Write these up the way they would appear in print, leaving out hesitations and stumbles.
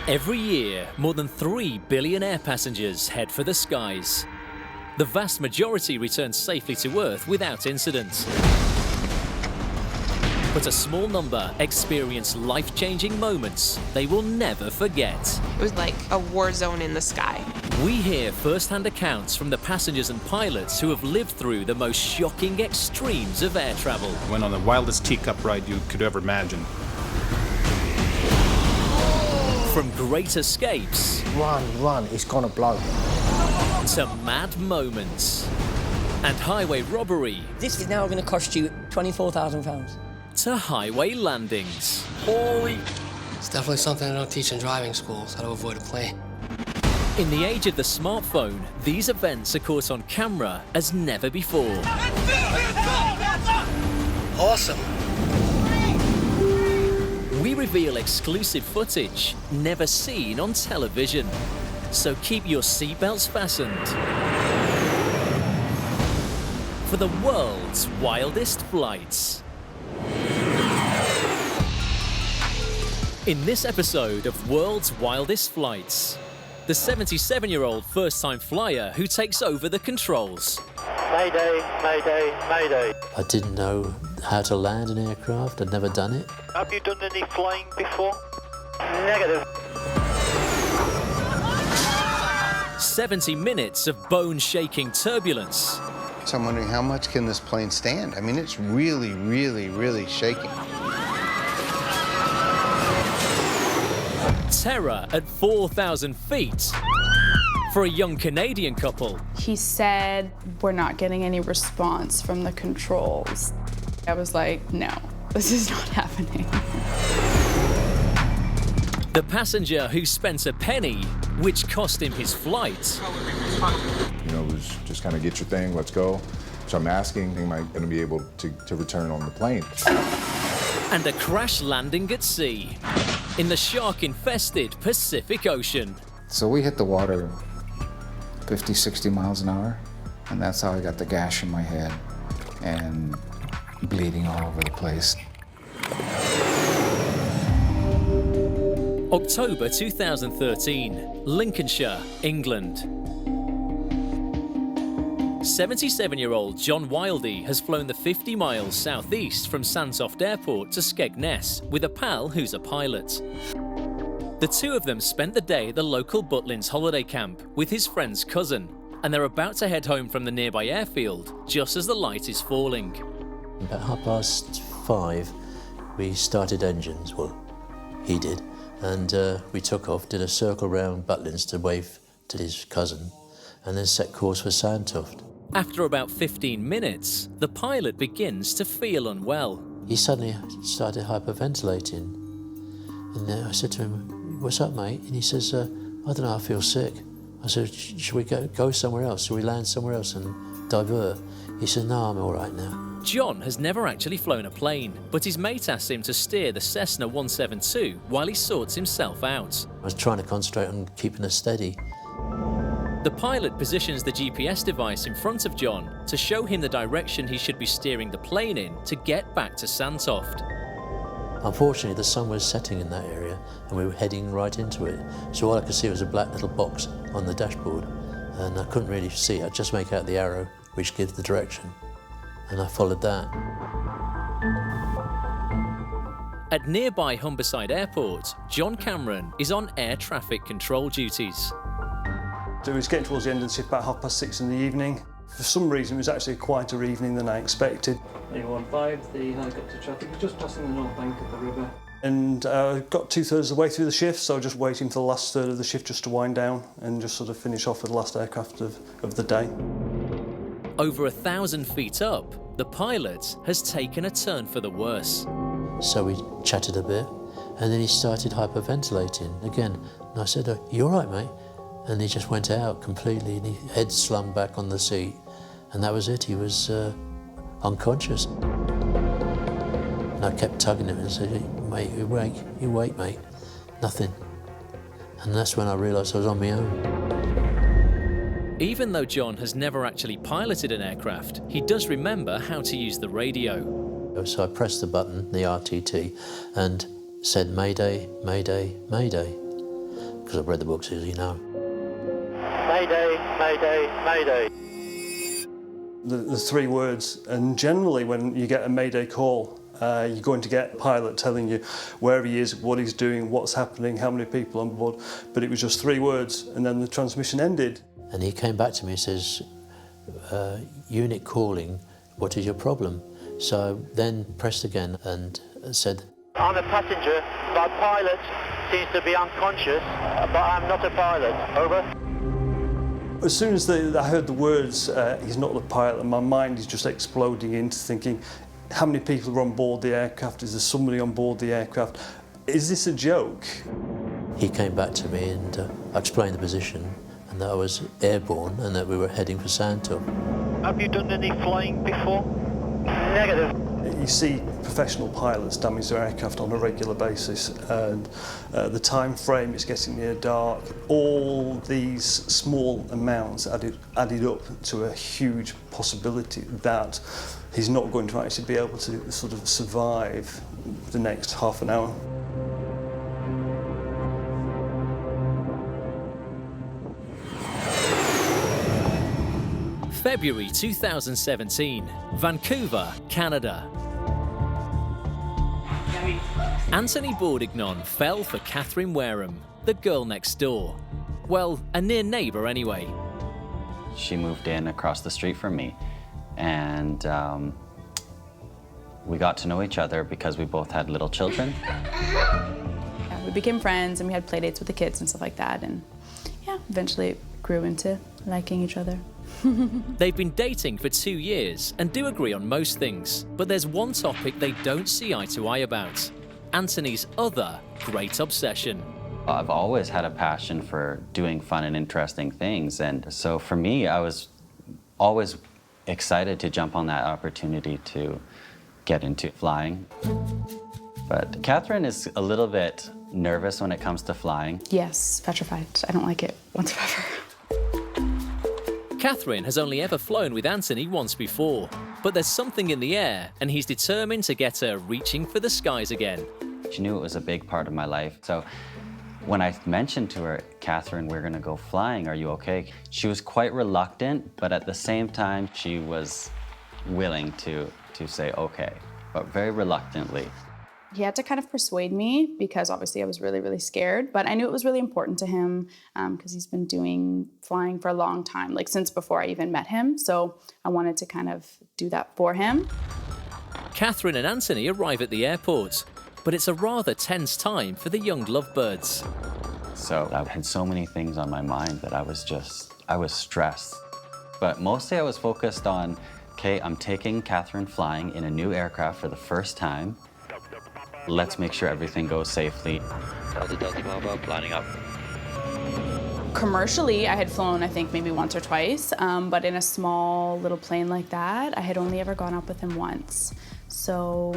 Every year, more than 3 billion air passengers head for the skies. The vast majority return safely to Earth without incident. But a small number experience life-changing moments they will never forget. It was like a war zone in the sky. We hear first-hand accounts from the passengers and pilots who have lived through the most shocking extremes of air travel. Went on the wildest teacup ride you could ever imagine. From great escapes Run, it's gonna blow. to mad moments and highway robbery This is now going to cost you £24,000. to highway landings. It's definitely something I don't teach in driving schools, how to avoid a plane. In the age of the smartphone, these events are caught on camera as never before. Awesome. We reveal exclusive footage never seen on television. So keep your seatbelts fastened for the world's wildest flights. In this episode of World's Wildest Flights, the 77-year-old first-time flyer who takes over the controls. Mayday, mayday, mayday. I didn't know how to land an aircraft. I'd never done it. Have you done any flying before? Negative. 70 minutes of bone-shaking turbulence. So I'm wondering, how much can this plane stand? I mean, it's really, really, really shaking. Terror at 4,000 feet for a young Canadian couple. He said, "We're not getting any response from the controls." I was like, no, this is not happening. The passenger who spent a penny, which cost him his flight. You know, it was just kind of get your thing, let's go. So I'm asking, am I going to be able to return on the plane? And a crash landing at sea in the shark-infested Pacific Ocean. So we hit the water 50, 60 miles an hour, and that's how I got the gash in my head and bleeding all over the place. October 2013, Lincolnshire, England. 77-year-old John Wildest has flown the 50 miles southeast from Sandtoft Airport to Skegness with a pal who's a pilot. The two of them spent the day at the local Butlins holiday camp with his friend's cousin, and they're about to head home from the nearby airfield just as the light is falling. About 5:30, we started engines. Well, he did. And we took off, did a circle round Butlins to wave to his cousin, and then set course for Sandtoft. After about 15 minutes, the pilot begins to feel unwell. He suddenly started hyperventilating. And I said to him, "What's up, mate?" And he says, "I don't know, I feel sick." I said, "Should we go somewhere else? Should we land somewhere else and divert?" He said, "No, I'm all right now." John has never actually flown a plane, but his mate asked him to steer the Cessna 172 while he sorts himself out. I was trying to concentrate on keeping us steady. The pilot positions the GPS device in front of John to show him the direction he should be steering the plane in to get back to Sandtoft. Unfortunately, the sun was setting in that area and we were heading right into it. So all I could see was a black little box on the dashboard and I couldn't really see it. I'd just make out the arrow which gives the direction. And I followed that. At nearby Humberside Airport, John Cameron is on air traffic control duties. So it was getting towards the end of the shift, about 6:30 in the evening. For some reason, it was actually a quieter evening than I expected. A15, the helicopter traffic was just crossing the north bank of the river. And got 2/3 of the way through the shift, so just waiting for the last third of the shift just to wind down and just sort of finish off with the last aircraft of the day. Over 1,000 feet up, the pilot has taken a turn for the worse. So we chatted a bit, and then he started hyperventilating again. And I said, "Oh, you all right, mate?" And he just went out completely, and his head slumped back on the seat. And that was it, he was unconscious. And I kept tugging him and said, "Mate, you wake, mate." Nothing. And that's when I realised I was on my own. Even though John has never actually piloted an aircraft, he does remember how to use the radio. So I pressed the button, the RTT, and said, "Mayday, mayday, mayday." because I've read the books, as you know. Mayday, mayday, mayday. The three words, and generally when you get a mayday call, you're going to get a pilot telling you where he is, what he's doing, what's happening, how many people on board, but it was just three words, and then the transmission ended. And he came back to me and says, unit calling, what is your problem? So then pressed again and said, I'm a passenger. My pilot seems to be unconscious, but I'm not a pilot. Over. As soon as I heard the words, he's not the pilot, my mind is just exploding into thinking, how many people are on board the aircraft? Is there somebody on board the aircraft? Is this a joke? He came back to me and I explained the position and that I was airborne and that we were heading for Sandtop. Have you done any flying before? Negative. You see professional pilots damage their aircraft on a regular basis, and the time frame is getting near dark. All these small amounts added up to a huge possibility that he's not going to actually be able to sort of survive the next half an hour. February 2017, Vancouver, Canada. Anthony Bourdignon fell for Catherine Wareham, the girl next door. Well, a near neighbour anyway. She moved in across the street from me, and we got to know each other because we both had little children. Yeah, we became friends and we had play dates with the kids and stuff like that, and yeah, eventually it grew into liking each other. They've been dating for 2 years and do agree on most things, but there's one topic they don't see eye to eye about. Anthony's other great obsession. I've always had a passion for doing fun and interesting things, and so for me, I was always excited to jump on that opportunity to get into flying. But Catherine is a little bit nervous when it comes to flying. Yes, petrified. I don't like it whatsoever. Catherine has only ever flown with Anthony once before, but there's something in the air and he's determined to get her reaching for the skies again. She knew it was a big part of my life, so when I mentioned to her, Catherine, we're gonna go flying, are you okay? She was quite reluctant, but at the same time, she was willing to say okay, but very reluctantly. He had to kind of persuade me because obviously I was really, really scared, but I knew it was really important to him because he's been doing flying for a long time, like since before I even met him. So I wanted to kind of do that for him. Catherine and Anthony arrive at the airport, but it's a rather tense time for the young lovebirds. So I had so many things on my mind that I was stressed. But mostly I was focused on, okay, I'm taking Catherine flying in a new aircraft for the first time. Let's make sure everything goes safely. Lining up. Commercially, I had flown, I think, maybe once or twice, but in a small little plane like that, I had only ever gone up with him once. So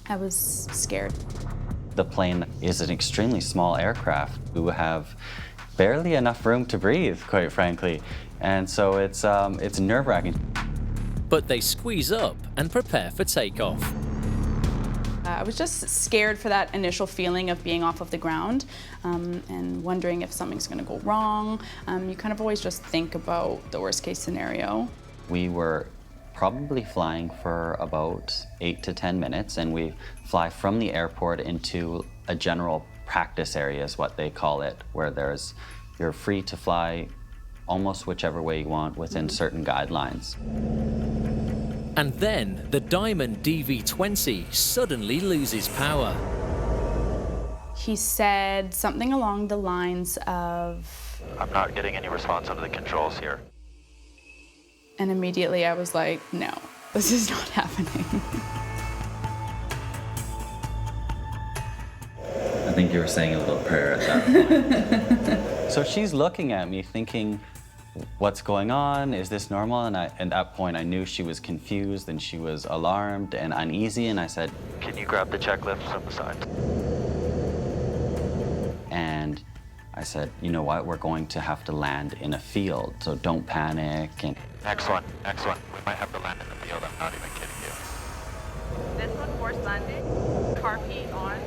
I was scared. The plane is an extremely small aircraft. We have barely enough room to breathe, quite frankly. And so it's nerve-wracking. But they squeeze up and prepare for takeoff. I was just scared for that initial feeling of being off of the ground and wondering if something's going to go wrong. You kind of always just think about the worst case scenario. We were probably flying for about 8 to 10 minutes, and we fly from the airport into a general practice area is what they call it, where you're free to fly almost whichever way you want within certain guidelines. And then the Diamond DV-20 suddenly loses power. He said something along the lines of, I'm not getting any response out of the controls here. And immediately I was like, no, this is not happening. I think you were saying a little prayer at that point. So she's looking at me thinking, what's going on? Is this normal? And at that point, I knew she was confused and she was alarmed and uneasy. And I said, can you grab the checklist on the side? And I said, you know what? We're going to have to land in a field, so don't panic. And Next one. We might have to land in the field. I'm not even kidding you. This one, forced landing. Car P on.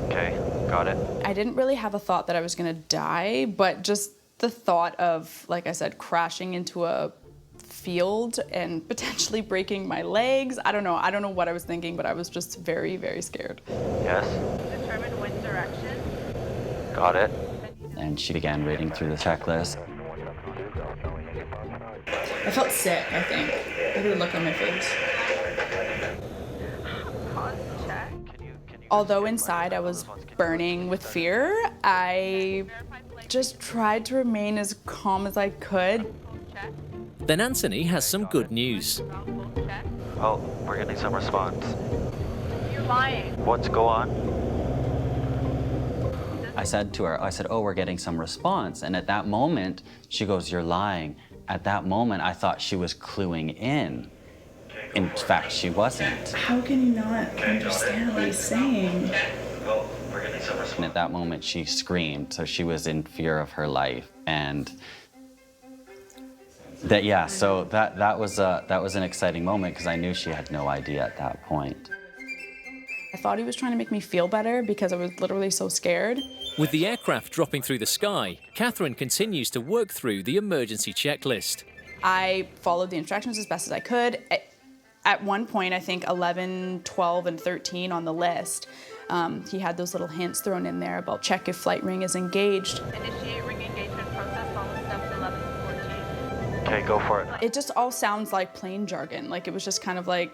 Okay. Got it. I didn't really have a thought that I was gonna die, but just the thought of, like I said, crashing into a field and potentially breaking my legs. I don't know what I was thinking, but I was just very, very scared. Yes. Determine wind direction. Got it. And she began reading through the checklist. I felt sick, I think. Look at the look on my face. Although inside I was burning with fear, I just tried to remain as calm as I could. Then Anthony has some good news. Oh, we're getting some response. You're lying. What's going on? I said to her, oh, we're getting some response. And at that moment, she goes, you're lying. At that moment, I thought she was cluing in. In fact, she wasn't. How can you not understand what he's saying? And at that moment, she screamed, so she was in fear of her life. And so that was an exciting moment because I knew she had no idea at that point. I thought he was trying to make me feel better because I was literally so scared. With the aircraft dropping through the sky, Catherine continues to work through the emergency checklist. I followed the instructions as best as I could. At one point, I think 11, 12, and 13 on the list, he had those little hints thrown in there about check if flight ring is engaged. Initiate ring engagement process, follow steps 11 to 14. Okay, go for it. It just all sounds like plane jargon. Like it was just kind of like,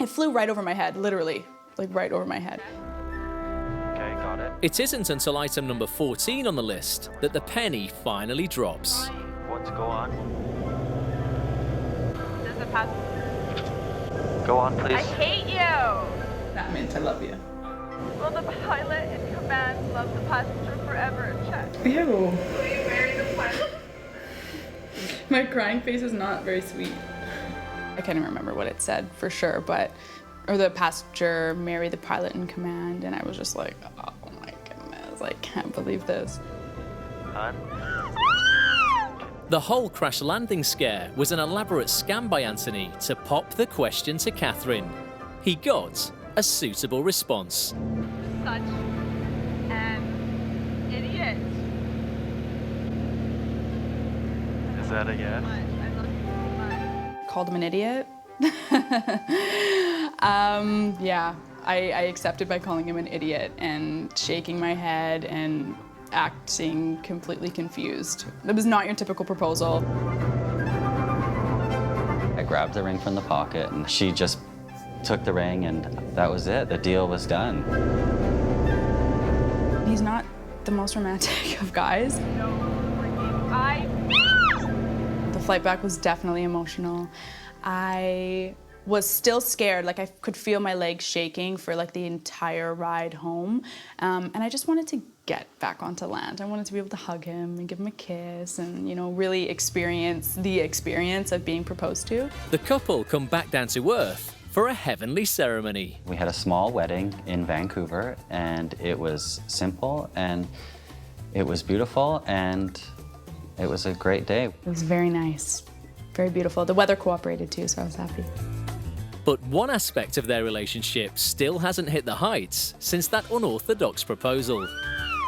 it flew right over my head, literally, like right over my head. Okay, got it. It isn't until item number 14 on the list that the penny finally drops. What's going on? Does the pass? Go on, please. I hate you! That meant I love you. Will the pilot in command love the passenger forever? Check. Ew. Will you marry the pilot? My crying face is not very sweet. I can't even remember what it said for sure, or the passenger marry the pilot in command, and I was just like, oh my goodness, I can't believe this. Hun? The whole crash landing scare was an elaborate scam by Anthony to pop the question to Catherine. He got a suitable response. Such an idiot. Is that a yes? I love you so much. Called him an idiot? Yeah, I accepted by calling him an idiot and shaking my head and acting completely confused. It was not your typical proposal. I grabbed the ring from the pocket and she just took the ring and that was it. The deal was done. He's not the most romantic of guys. The flight back was definitely emotional. I was still scared, like I could feel my legs shaking for like the entire ride home. And I just wanted to get back onto land. I wanted to be able to hug him and give him a kiss and, really experience the experience of being proposed to. The couple come back down to earth for a heavenly ceremony. We had a small wedding in Vancouver and it was simple and it was beautiful and it was a great day. It was very nice, very beautiful. The weather cooperated too, so I was happy. But one aspect of their relationship still hasn't hit the heights since that unorthodox proposal.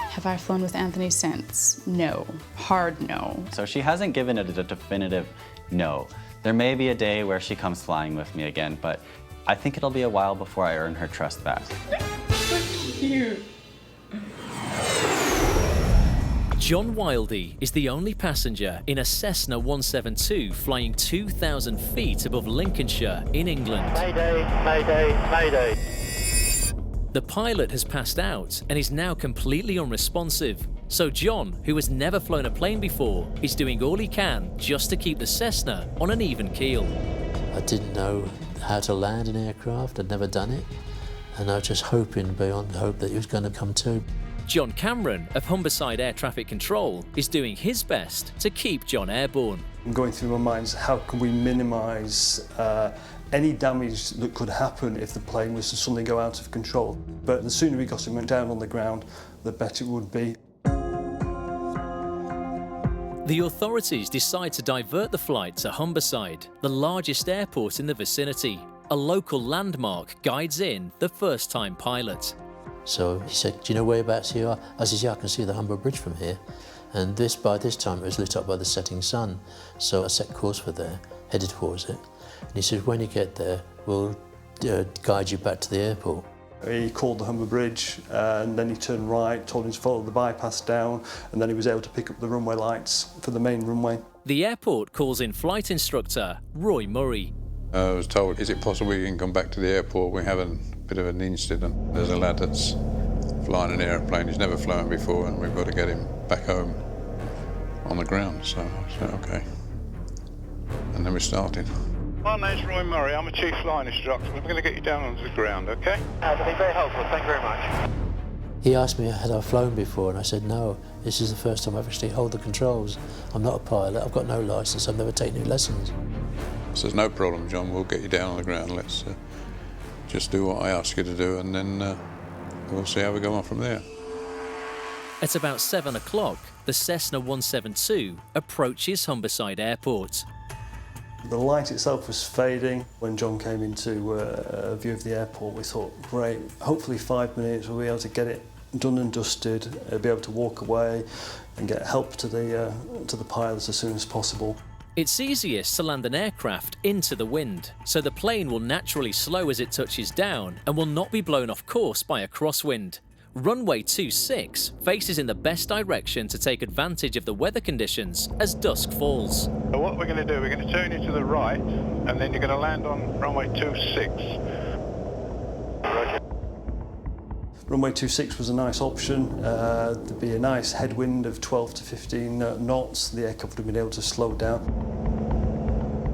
Have I flown with Anthony since? No. Hard no. So she hasn't given it a definitive no. There may be a day where she comes flying with me again, but I think it'll be a while before I earn her trust back. So cute. John Wildest is the only passenger in a Cessna 172 flying 2,000 feet above Lincolnshire in England. Mayday, mayday, mayday. The pilot has passed out and is now completely unresponsive. So John, who has never flown a plane before, is doing all he can just to keep the Cessna on an even keel. I didn't know how to land an aircraft, I'd never done it, and I was just hoping beyond hope that it was going to come to. John Cameron of Humberside Air Traffic Control is doing his best to keep John airborne. Going through my mind is how can we minimise any damage that could happen if the plane was to suddenly go out of control. But the sooner we got him down on the ground, the better it would be. The authorities decide to divert the flight to Humberside, the largest airport in the vicinity. A local landmark guides in the first-time pilot. So he said, do you know whereabouts you are? I said, yeah, I can see the Humber Bridge from here. And by this time it was lit up by the setting sun. So I set course for there, headed towards it. And he said, when you get there, we'll guide you back to the airport. He called the Humber Bridge and then he turned right, told him to follow the bypass down, and then he was able to pick up the runway lights for the main runway. The airport calls in flight instructor Roy Murray. I was told, is it possible you can come back to the airport? We're having a bit of an incident. There's a lad that's flying an aeroplane. He's never flown before, and we've got to get him back home on the ground. So I said, OK. And then we started. My name's Roy Murray. I'm a chief flying instructor. We're going to get you down onto the ground, OK? That'll be very helpful. Thank you very much. He asked me, had I flown before? And I said, no, this is the first time I've actually held the controls. I'm not a pilot, I've got no licence, I've never taken any lessons. So there's no problem, John, we'll get you down on the ground. Let's just do what I ask you to do, and then we'll see how we go on from there. At about 7 o'clock, the Cessna 172 approaches Humberside Airport. The light itself was fading. When John came into view of the airport, we thought, great, hopefully 5 minutes we'll be able to get it done and dusted, be able to walk away and get help to the pilots as soon as possible. It's easiest to land an aircraft into the wind, so the plane will naturally slow as it touches down and will not be blown off course by a crosswind. Runway 26 faces in the best direction to take advantage of the weather conditions as dusk falls. So what we're going to do, we're going to turn you to the right, and then you're going to land on runway 26. Roger. Runway 26 was a nice option. There'd be a nice headwind of 12 to 15 knots. The aircraft would have been able to slow down.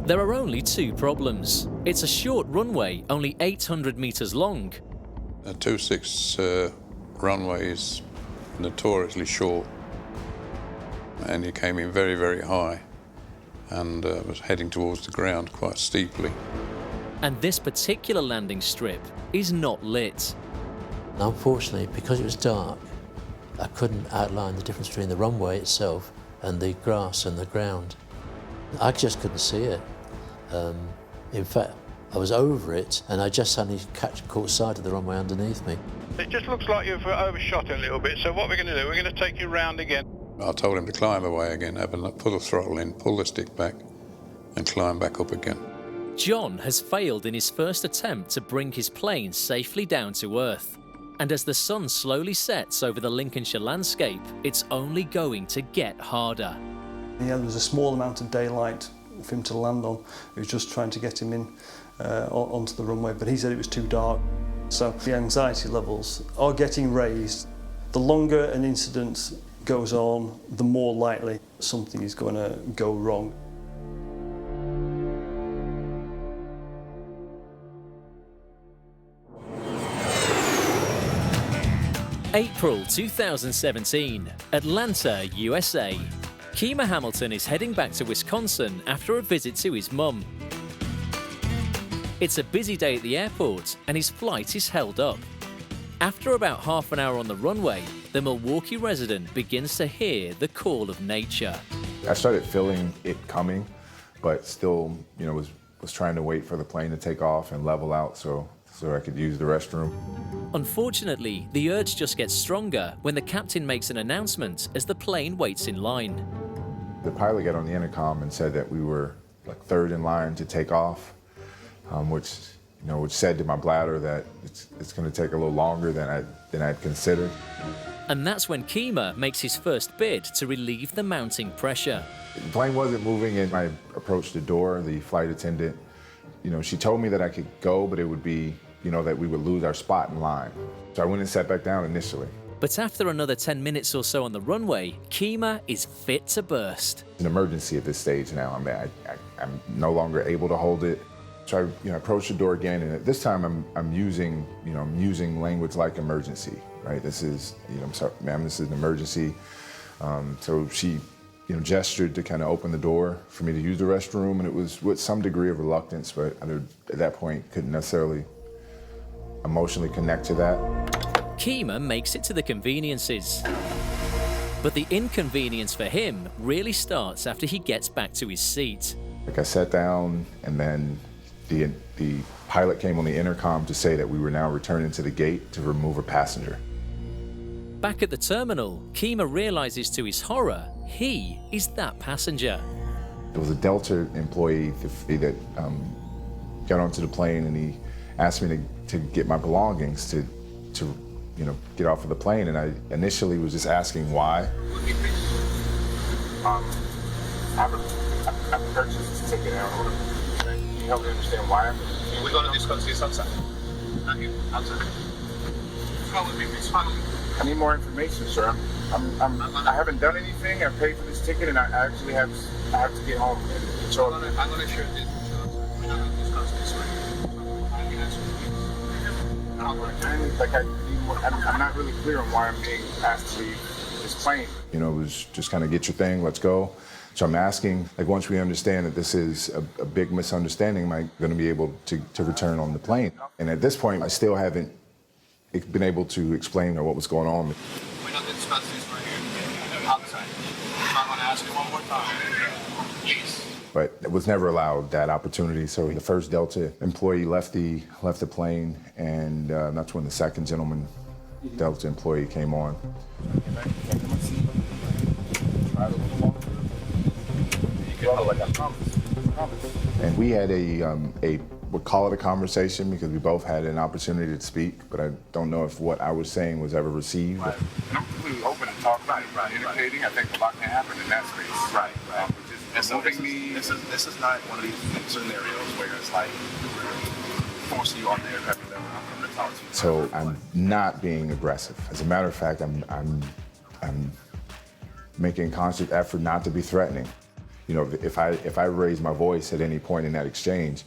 There are only two problems. It's a short runway, only 800 metres long. A 26 runway is notoriously short, and he came in very, very high and was heading towards the ground quite steeply. And this particular landing strip is not lit. Unfortunately, because it was dark, I couldn't outline the difference between the runway itself and the grass and the ground. I just couldn't see it. In fact, I was over it and I just suddenly caught sight of the runway underneath me. It just looks like you've overshot a little bit, so what we're going to do, we're going to take you round again. I told him to climb away again, put the throttle in, pull the stick back and climb back up again. John has failed in his first attempt to bring his plane safely down to Earth. And as the sun slowly sets over the Lincolnshire landscape, it's only going to get harder. Yeah, there was a small amount of daylight for him to land on. He was just trying to get him in onto the runway, but he said it was too dark. So the anxiety levels are getting raised. The longer an incident goes on, the more likely something is going to go wrong. April 2017, Atlanta, USA. Keema Hamilton is heading back to Wisconsin after a visit to his mum. It's a busy day at the airport and his flight is held up. After about half an hour on the runway, the Milwaukee resident begins to hear the call of nature. I started feeling it coming, but still, was trying to wait for the plane to take off and level out so I could use the restroom. Unfortunately, the urge just gets stronger when the captain makes an announcement as the plane waits in line. The pilot got on the intercom and said that we were like third in line to take off, which said to my bladder that it's going to take a little longer than I'd considered. And that's when Keema makes his first bid to relieve the mounting pressure. The plane wasn't moving, and I approached the door. The flight attendant, she told me that I could go, but it would be, that we would lose our spot in line. So I went and sat back down initially. But after another 10 minutes or so on the runway, Keema is fit to burst. An emergency at this stage now. I'm no longer able to hold it. So I approached the door again, and at this time I'm using language like emergency, right? This is, I'm sorry, ma'am, this is an emergency. So she, gestured to kind of open the door for me to use the restroom, and it was with some degree of reluctance, but at that point couldn't necessarily emotionally connect to that. Keema makes it to the conveniences. But the inconvenience for him really starts after he gets back to his seat. Like I sat down, and then the pilot came on the intercom to say that we were now returning to the gate to remove a passenger. Back at the terminal, Kima realizes to his horror, he is that passenger. It was a Delta employee that got onto the plane, and he asked me to get my belongings to get off of the plane, and I initially was just asking why. I purchased this ticket. Can you help me understand why? We're going to discuss this outside. Not here, outside. Follow me, please. Follow me. I need more information, sir. I haven't done anything. I paid for this ticket, and I actually have to get home. So I'm going to share this. We're not going to discuss this right. I can answer you. I'm not really clear on why I'm being asked to leave this plane. It was just kind of get your thing, let's go. So I'm asking, once we understand that this is a big misunderstanding, am I going to be able to return on the plane? And at this point, I still haven't been able to explain what was going on. We're not going to discuss this right here outside. I'm going to ask you one more time, please. But it was never allowed that opportunity. So the first Delta employee left the plane, and that's when the second gentleman Delta employee came on. And we had we'll call it a conversation, because we both had an opportunity to speak, but I don't know if what I was saying was ever received. Right. And I'm completely open to talk about it. Indicating, I think a lot can happen in that space. Right. This is not one of these scenarios where it's like forcing you on the aircraft level. I'm going to talk to you. So I'm not being aggressive. As a matter of fact, I'm making a conscious effort not to be threatening. If I raise my voice at any point in that exchange,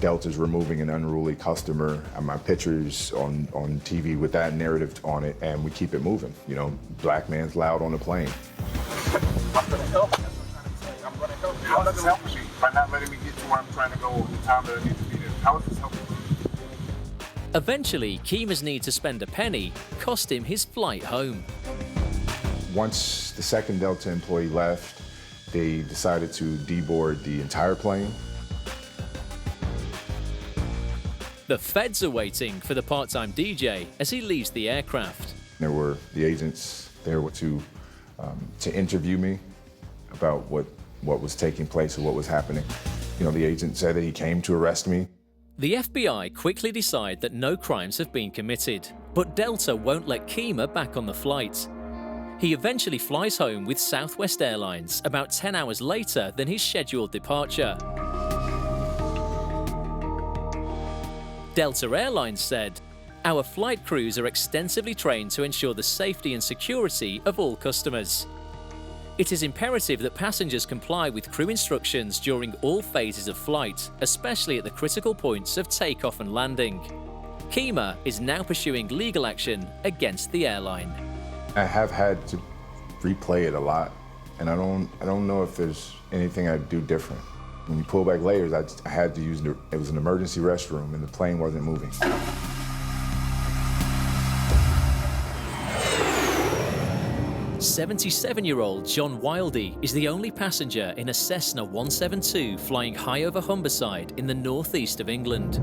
Delta's removing an unruly customer, and my pictures on TV with that narrative on it, and we keep it moving. Black man's loud on the plane. I'm going to help you. I'm going to help you. How is this helping me by not letting me get to where I'm trying to go the time that I need to be there? How is this helping me? Eventually, Kima's need to spend a penny cost him his flight home. Once the second Delta employee left, they decided to deboard the entire plane. The feds are waiting for the part-time DJ as he leaves the aircraft. There were the agents there to interview me about what was taking place or what was happening. The agent said that he came to arrest me. The FBI quickly decide that no crimes have been committed, but Delta won't let Kima back on the flight. He eventually flies home with Southwest Airlines about 10 hours later than his scheduled departure. Delta Airlines said, "Our flight crews are extensively trained to ensure the safety and security of all customers. It is imperative that passengers comply with crew instructions during all phases of flight, especially at the critical points of takeoff and landing." Kima is now pursuing legal action against the airline. I have had to replay it a lot, and I don't know if there's anything I'd do different. When you pull back layers, I had to use it was an emergency restroom, and the plane wasn't moving. 77-year-old John Wildest is the only passenger in a Cessna 172 flying high over Humberside in the northeast of England.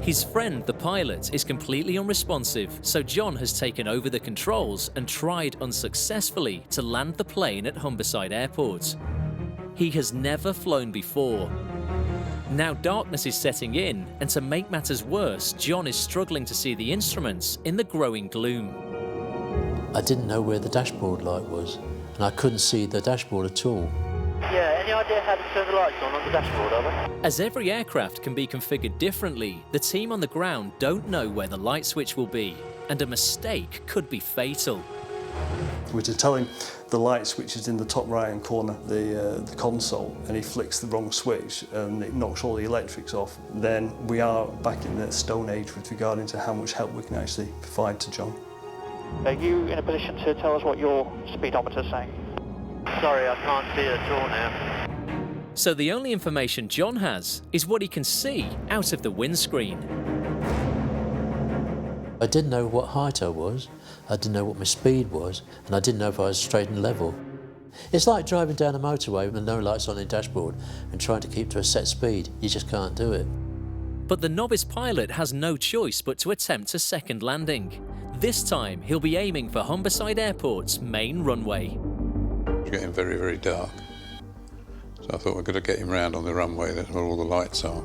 His friend, the pilot, is completely unresponsive, so John has taken over the controls and tried unsuccessfully to land the plane at Humberside Airport. He has never flown before. Now darkness is setting in, and to make matters worse, John is struggling to see the instruments in the growing gloom. I didn't know where the dashboard light was, and I couldn't see the dashboard at all. Yeah, any idea how to turn the lights on the dashboard, are there? As every aircraft can be configured differently, the team on the ground don't know where the light switch will be, and a mistake could be fatal. We're to tell him the light switch is in the top right-hand corner, the console, and he flicks the wrong switch and it knocks all the electrics off. Then we are back in the Stone Age with regard to how much help we can actually provide to John. Are you in a position to tell us what your speedometer's saying? Sorry, I can't see it at all now. So the only information John has is what he can see out of the windscreen. I didn't know what height I was, I didn't know what my speed was, and I didn't know if I was straight and level. It's like driving down a motorway with no lights on the dashboard and trying to keep to a set speed. You just can't do it. But the novice pilot has no choice but to attempt a second landing. This time, he'll be aiming for Humberside Airport's main runway. It's getting very, very dark. So I thought I'd got to get him round on the runway, that's where all the lights are.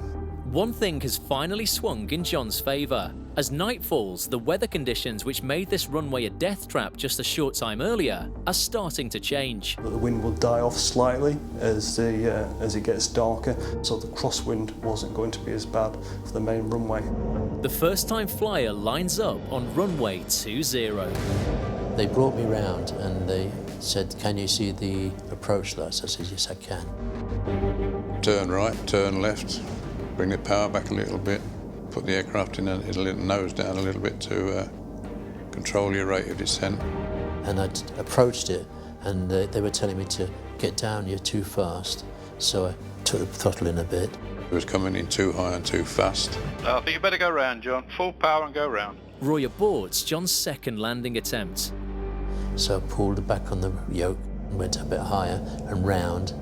One thing has finally swung in John's favour. As night falls, the weather conditions which made this runway a death trap just a short time earlier are starting to change. The wind will die off slightly as it gets darker, so the crosswind wasn't going to be as bad for the main runway. The first-time flyer lines up on runway 20. They brought me round and they said, "Can you see the approach lights?" I said, "Yes, I can." Turn right, turn left, bring the power back a little bit, put the aircraft in a little nose down a little bit to control your rate of descent. And I approached it, and they were telling me to get down, you're too fast. So I took the throttle in a bit. It was coming in too high and too fast. I think you better go round, John. Full power and go round. Roy aborts John's second landing attempt. So I pulled back on the yoke and went a bit higher and round.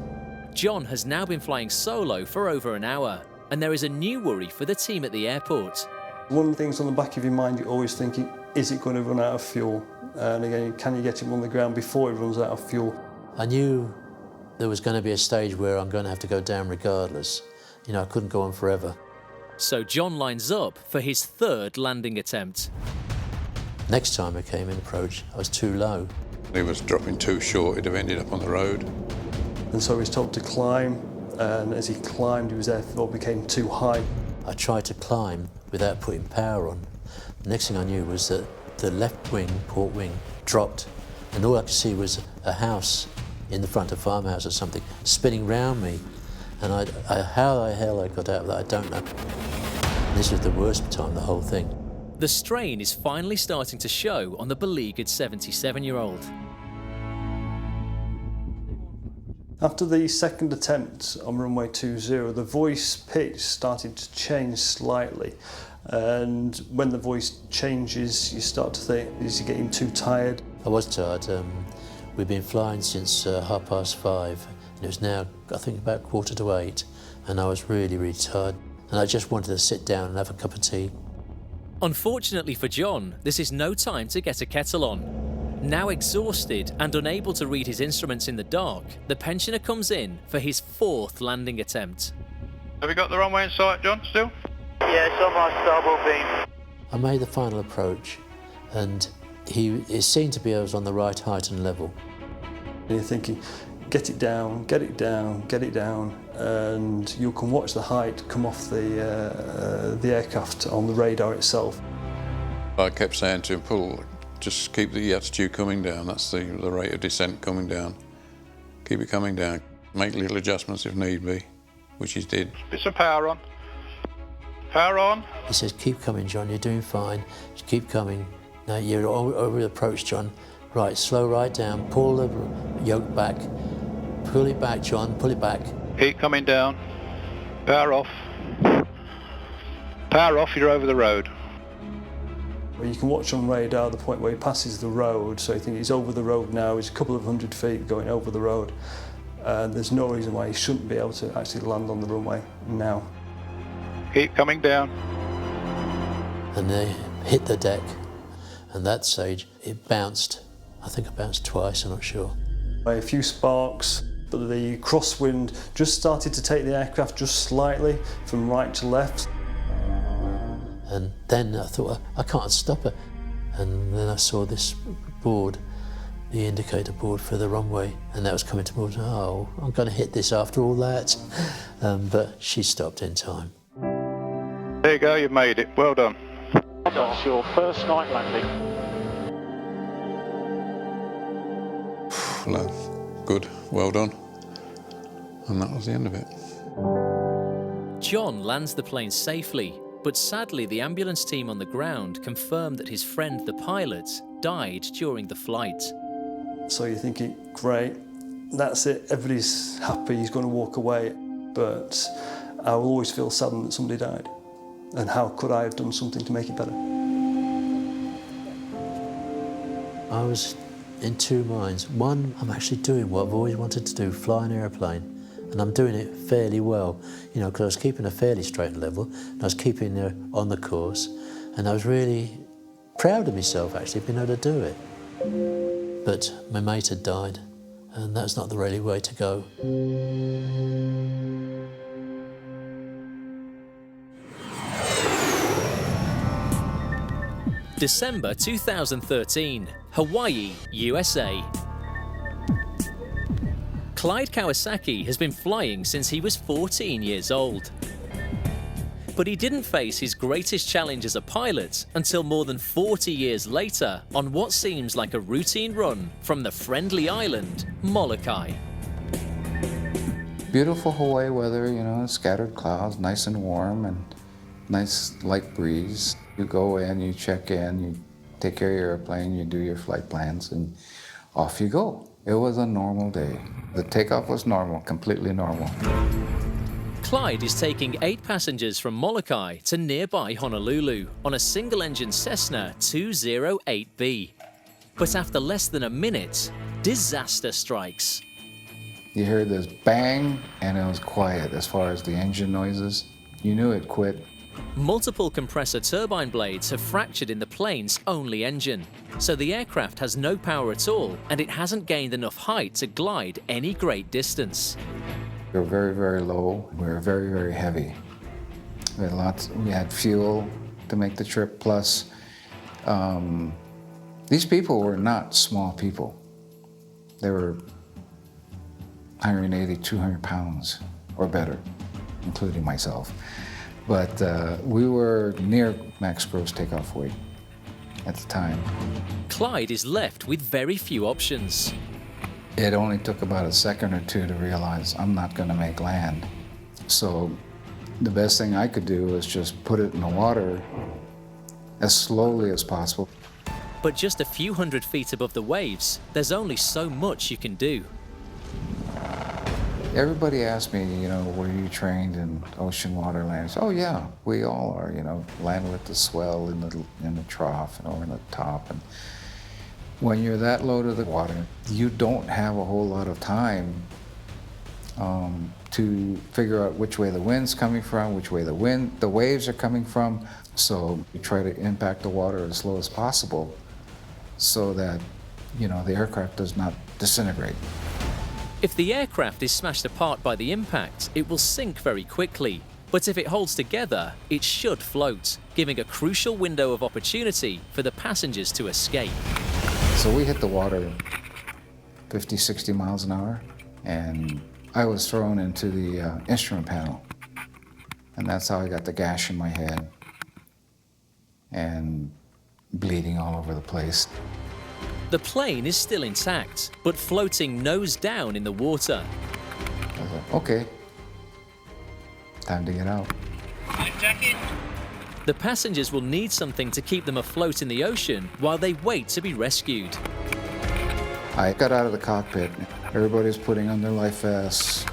John has now been flying solo for over an hour, and there is a new worry for the team at the airport. One of the things on the back of your mind, you're always thinking, is it going to run out of fuel? And again, can you get him on the ground before it runs out of fuel? I knew there was going to be a stage where I'm going to have to go down regardless. You know, I couldn't go on forever. So John lines up for his third landing attempt. Next time I came in approach, I was too low. He was dropping too short, he'd have ended up on the road. And so he was told to climb, and as he climbed, he was therefore became too high. I tried to climb without putting power on. The next thing I knew was that the left wing, port wing, dropped, and all I could see was a house in the front, a farmhouse or something, spinning round me. And how the hell I got out of that, I don't know. This was the worst time, the whole thing. The strain is finally starting to show on the beleaguered 77-year-old. After the second attempt on runway 20, the voice pitch started to change slightly. And when the voice changes, you start to think, is he getting too tired? I was tired. We've been flying since 5:30, and it was now, I think, about 7:45, and I was really, really tired. And I just wanted to sit down and have a cup of tea. Unfortunately for John, this is no time to get a kettle on. Now exhausted and unable to read his instruments in the dark, the pensioner comes in for his fourth landing attempt. Have you got the runway in sight, John, still? Yeah, it's on my starboard beam. I made the final approach, and it seemed to be I was on the right height and level. And you're thinking, get it down, get it down, get it down, and you can watch the height come off the aircraft on the radar itself. I kept saying to him, Paul, just keep the attitude coming down, that's the rate of descent coming down. Keep it coming down, make little adjustments if need be, which he did. Put some power on. Power on. He says, keep coming, John, you're doing fine, just keep coming. Now you're over the approach, John. Right, slow right down, pull the yoke back. Pull it back, John, pull it back. Keep coming down. Power off. Power off, you're over the road. Well, you can watch on radar the point where he passes the road, so you think he's over the road now, he's a couple of 100 feet going over the road. And there's no reason why he shouldn't be able to actually land on the runway now. Keep coming down. And they hit the deck, and that stage it bounced. I think it bounced twice, I'm not sure. A few sparks, but the crosswind just started to take the aircraft just slightly from right to left. And then I thought, I can't stop it. And then I saw this board, the indicator board for the runway, and that was coming towards me. Oh, I'm going to hit this after all that. But she stopped in time. There you go, you made it. Well done. That's your first night landing. Good, well done. And that was the end of it. John lands the plane safely, but sadly the ambulance team on the ground confirmed that his friend, the pilot, died during the flight. So you're thinking, great, that's it, everybody's happy, he's going to walk away. But I will always feel saddened that somebody died. And how could I have done something to make it better? I was in two minds. One, I'm actually doing what I've always wanted to do, fly an airplane. And I'm doing it fairly well, you know, because I was keeping a fairly straight level, and I was keeping her on the course, and I was really proud of myself, actually, being able to do it. But my mate had died, and that's not the really way to go. December 2013, Hawaii, USA. Clyde Kawasaki has been flying since he was 14 years old. But he didn't face his greatest challenge as a pilot until more than 40 years later on what seems like a routine run from the friendly island, Molokai. Beautiful Hawaii weather, you know, scattered clouds, nice and warm, and nice light breeze. You go in, you check in, you take care of your airplane, you do your flight plans, and off you go. It was a normal day. The takeoff was normal, completely normal. Clyde is taking 8 passengers from Molokai to nearby Honolulu on a single-engine Cessna 208B. But after less than a minute, disaster strikes. You heard this bang, and it was quiet as far as the engine noises. You knew it quit. Multiple compressor turbine blades have fractured in the plane's only engine, so the aircraft has no power at all, and it hasn't gained enough height to glide any great distance. We were very, very low. We were very, very heavy. We had fuel to make the trip, plus these people were not small people. They were 180, 200 pounds or better, including myself. But we were near max gross takeoff weight at the time. Clyde is left with very few options. It only took about a second or two to realize I'm not going to make land. So the best thing I could do was just put it in the water as slowly as possible. But just a few hundred feet above the waves, there's only so much you can do. Everybody asked me, you know, were you trained in ocean water land? Oh yeah, we all are, you know, land with the swell in the trough or in the top. And when you're that low to the water, you don't have a whole lot of time to figure out which way the wind's coming from, which way the waves are coming from. So you try to impact the water as slow as possible so that, you know, the aircraft does not disintegrate. If the aircraft is smashed apart by the impact, it will sink very quickly. But if it holds together, it should float, giving a crucial window of opportunity for the passengers to escape. So we hit the water 50, 60 miles an hour, and I was thrown into the instrument panel. And that's how I got the gash in my head and bleeding all over the place. The plane is still intact, but floating nose down in the water. I was like, okay, time to get out. The passengers will need something to keep them afloat in the ocean while they wait to be rescued. I got out of the cockpit. Everybody's putting on their life vests.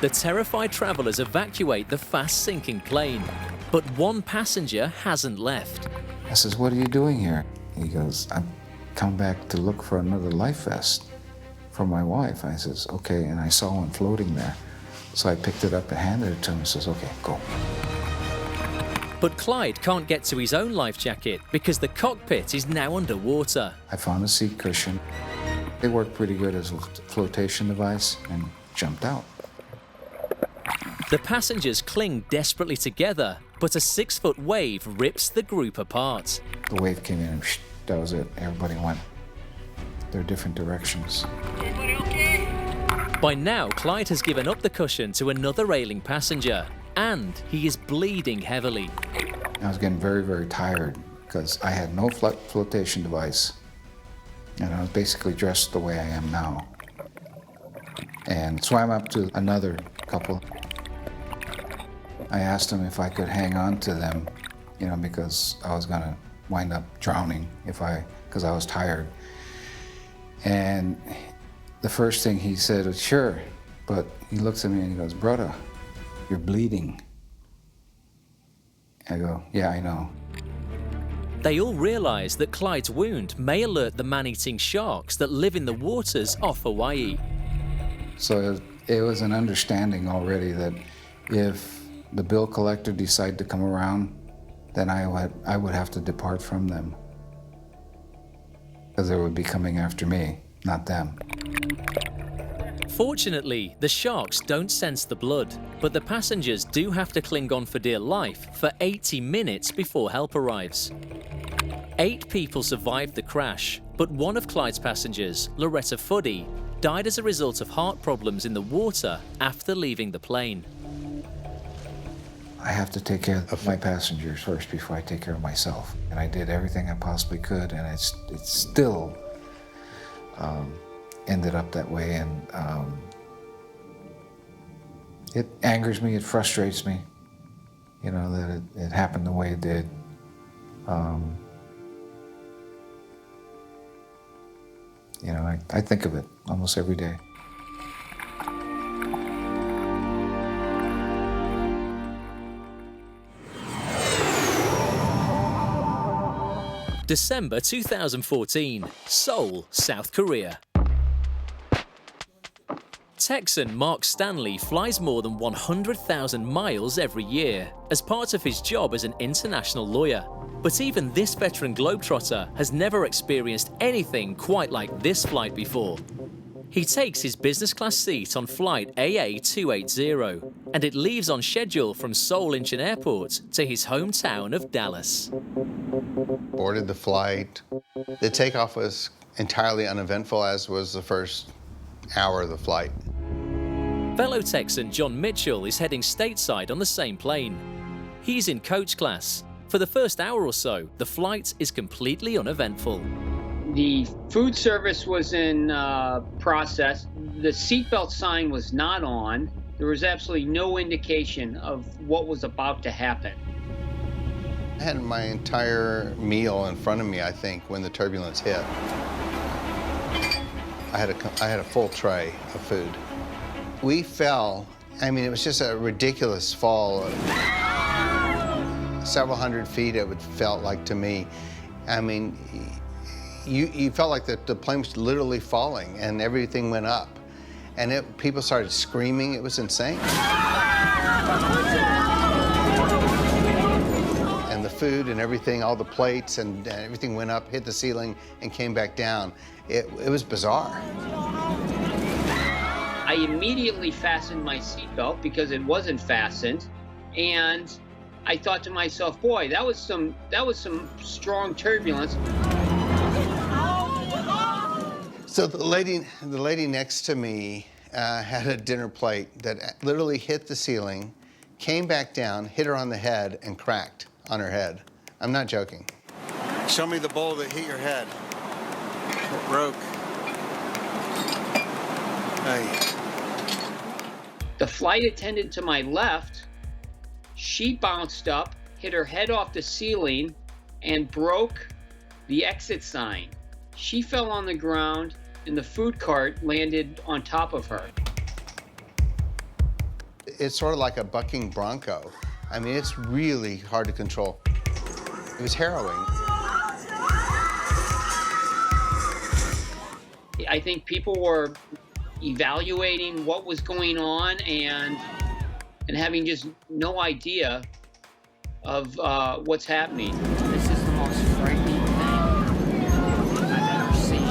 The terrified travelers evacuate the fast-sinking plane, but one passenger hasn't left. I says, what are you doing here? He goes, I'm come back to look for another life vest for my wife. I says, okay, and I saw one floating there. So I picked it up and handed it to him and says, okay, go. But Clyde can't get to his own life jacket because the cockpit is now underwater. I found a seat cushion. They worked pretty good as a flotation device and jumped out. The passengers cling desperately together, but a 6-foot wave rips the group apart. The wave came in and that was it. Everybody went their different directions. By now, Clyde has given up the cushion to another ailing passenger, and he is bleeding heavily. I was getting very, very tired because I had no flotation device, and I was basically dressed the way I am now. And swam up to another couple. I asked them if I could hang on to them, you know, because I was gonna wind up drowning because I was tired. And the first thing he said was, sure, but he looks at me and he goes, brother, you're bleeding. I go, yeah, I know. They all realize that Clyde's wound may alert the man-eating sharks that live in the waters off Hawaii. So It was an understanding already that if the bill collector decided to come around, then I would have to depart from them, because they would be coming after me, not them. Fortunately, the sharks don't sense the blood, but the passengers do have to cling on for dear life for 80 minutes before help arrives. 8 people survived the crash, but one of Clyde's passengers, Loretta Fuddy, died as a result of heart problems in the water after leaving the plane. I have to take care of my passengers first before I take care of myself. And I did everything I possibly could, and it still ended up that way. And it angers me, it frustrates me, you know, that it happened the way it did. You know, I think of it almost every day. December 2014, Seoul, South Korea. Texan Mark Stanley flies more than 100,000 miles every year as part of his job as an international lawyer. But even this veteran globetrotter has never experienced anything quite like this flight before. He takes his business class seat on flight AA280, and it leaves on schedule from Seoul Incheon Airport to his hometown of Dallas. Boarded the flight. The takeoff was entirely uneventful, as was the first hour of the flight. Fellow Texan John Mitchell is heading stateside on the same plane. He's in coach class. For the first hour or so, the flight is completely uneventful. The food service was in process. The seatbelt sign was not on. There was absolutely no indication of what was about to happen. I had my entire meal in front of me, I think, when the turbulence hit. I had a full tray of food. We fell. I mean, it was just a ridiculous fall. Several hundred feet, it felt like to me. I mean, you felt like the plane was literally falling, and everything went up. And people started screaming. It was insane. And the food and everything, all the plates and everything went up, hit the ceiling, and came back down. It was bizarre. I immediately fastened my seatbelt because it wasn't fastened, and I thought to myself, boy, that was some strong turbulence. So the lady next to me had a dinner plate that literally hit the ceiling, came back down, hit her on the head, and cracked on her head. I'm not joking. Show me the bowl that hit your head. It broke. Hey. The flight attendant to my left, she bounced up, hit her head off the ceiling, and broke the exit sign. She fell on the ground, and the food cart landed on top of her. It's sort of like a bucking bronco. I mean, it's really hard to control. It was harrowing. I think people were evaluating what was going on and having just no idea of what's happening. This is the most frightening thing I've ever seen.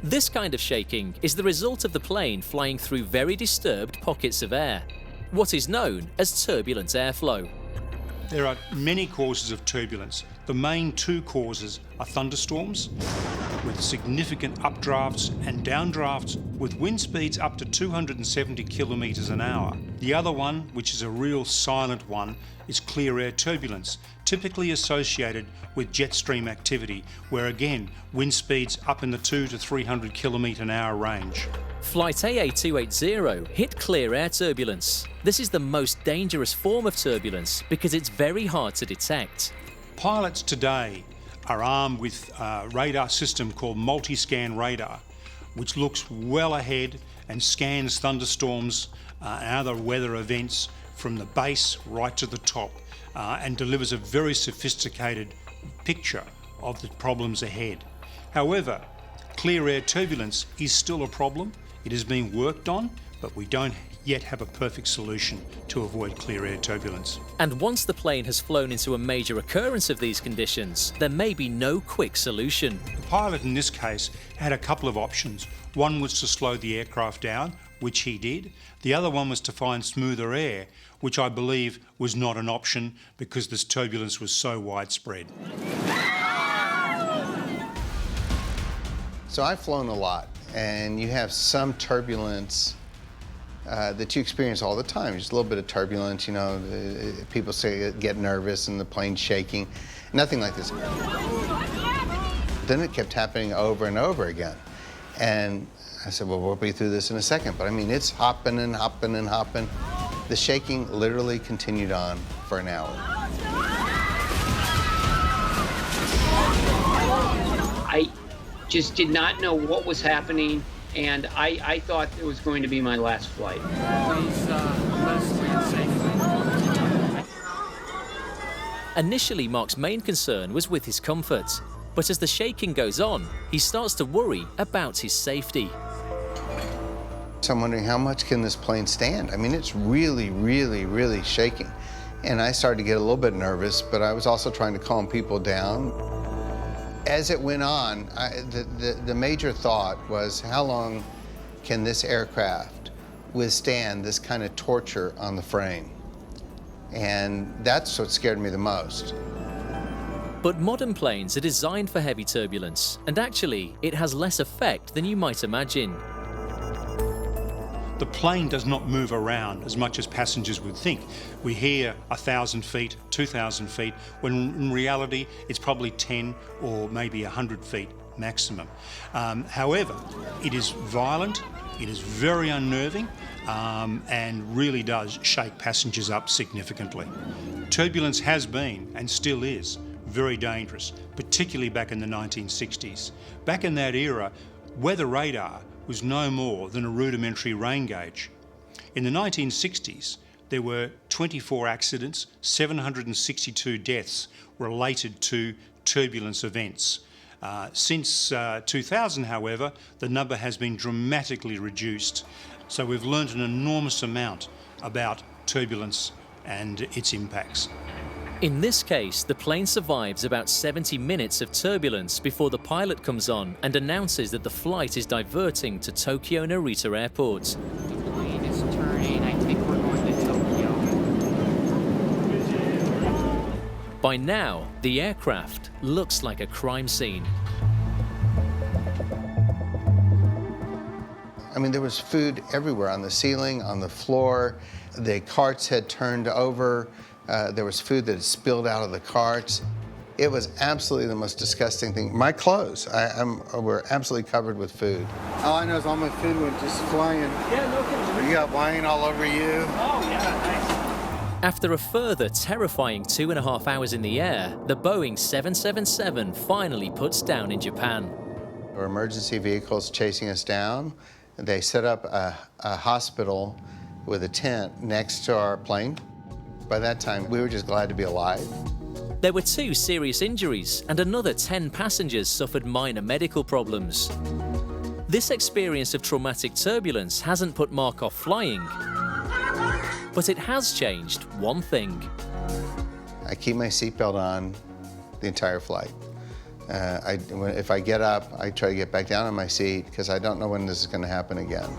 This kind of shaking is the result of the plane flying through very disturbed pockets of air, what is known as turbulent airflow. There are many causes of turbulence. The main two causes are thunderstorms with significant updrafts and downdrafts with wind speeds up to 270 kilometres an hour. The other one, which is a real silent one, is clear air turbulence, typically associated with jet stream activity, where again, wind speeds up in the 200 to 300 kilometre an hour range. Flight AA280 hit clear air turbulence. This is the most dangerous form of turbulence because it's very hard to detect. Pilots today are armed with a radar system called multi-scan radar, which looks well ahead and scans thunderstorms and other weather events from the base right to the top and delivers a very sophisticated picture of the problems ahead. However, Clear air turbulence is still a problem. It is being worked on, but we don't yet have a perfect solution to avoid clear air turbulence. And once the plane has flown into a major occurrence of these conditions, there may be no quick solution. The pilot in this case had a couple of options. One was to slow the aircraft down, which he did. The other one was to find smoother air, which I believe was not an option because this turbulence was so widespread. So I've flown a lot, and you have some turbulence that you experience all the time. Just a little bit of turbulence, you know, people say get nervous and the plane's shaking. Nothing like this. Then it kept happening over and over again. And I said, well, we'll be through this in a second. But I mean, it's hopping and hopping and hopping. The shaking literally continued on for an hour. I just did not know what was happening, and I thought it was going to be my last flight. Initially, Mark's main concern was with his comfort, but as the shaking goes on, he starts to worry about his safety. So I'm wondering, how much can this plane stand? I mean, it's really, really, really shaking. And I started to get a little bit nervous, but I was also trying to calm people down. As it went on, the major thought was, how long can this aircraft withstand this kind of torture on the frame? And that's what scared me the most. But modern planes are designed for heavy turbulence, and actually, it has less effect than you might imagine. The plane does not move around as much as passengers would think. We hear 1,000 feet, 2,000 feet, when in reality it's probably 10 or maybe 100 feet maximum. However, it is violent, it is very unnerving, and really does shake passengers up significantly. Turbulence has been, and still is, very dangerous, particularly back in the 1960s. Back in that era, weather radar was no more than a rudimentary rain gauge. In the 1960s, there were 24 accidents, 762 deaths related to turbulence events. Since 2000, however, the number has been dramatically reduced. So we've learned an enormous amount about turbulence and its impacts. In this case, the plane survives about 70 minutes of turbulence before the pilot comes on and announces that the flight is diverting to Tokyo Narita Airport. The plane is turning. I think we're going to Tokyo. By now, the aircraft looks like a crime scene. I mean, there was food everywhere, on the ceiling, on the floor. The carts had turned over. There was food that had spilled out of the carts. It was absolutely the most disgusting thing. My clothes were absolutely covered with food. All I know is all my food went just flying. Yeah, no kidding. You got wine all over you. Oh, yeah, nice. After a further terrifying 2.5 hours in the air, the Boeing 777 finally puts down in Japan. There were emergency vehicles chasing us down. They set up a hospital with a tent next to our plane. By that time, we were just glad to be alive. There were 2 serious injuries, and another 10 passengers suffered minor medical problems. This experience of traumatic turbulence hasn't put Mark off flying, but it has changed one thing. I keep my seatbelt on the entire flight. If I get up, I try to get back down on my seat because I don't know when this is going to happen again.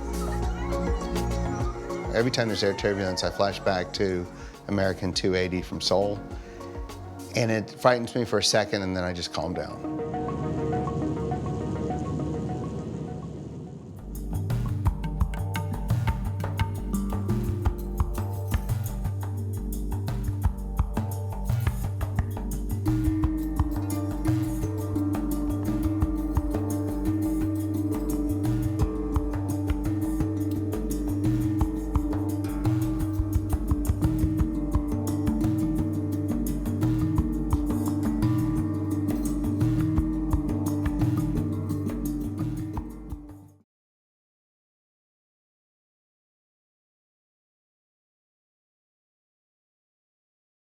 Every time there's air turbulence, I flash back to American 280 from Seoul, and it frightens me for a second, and then I just calm down.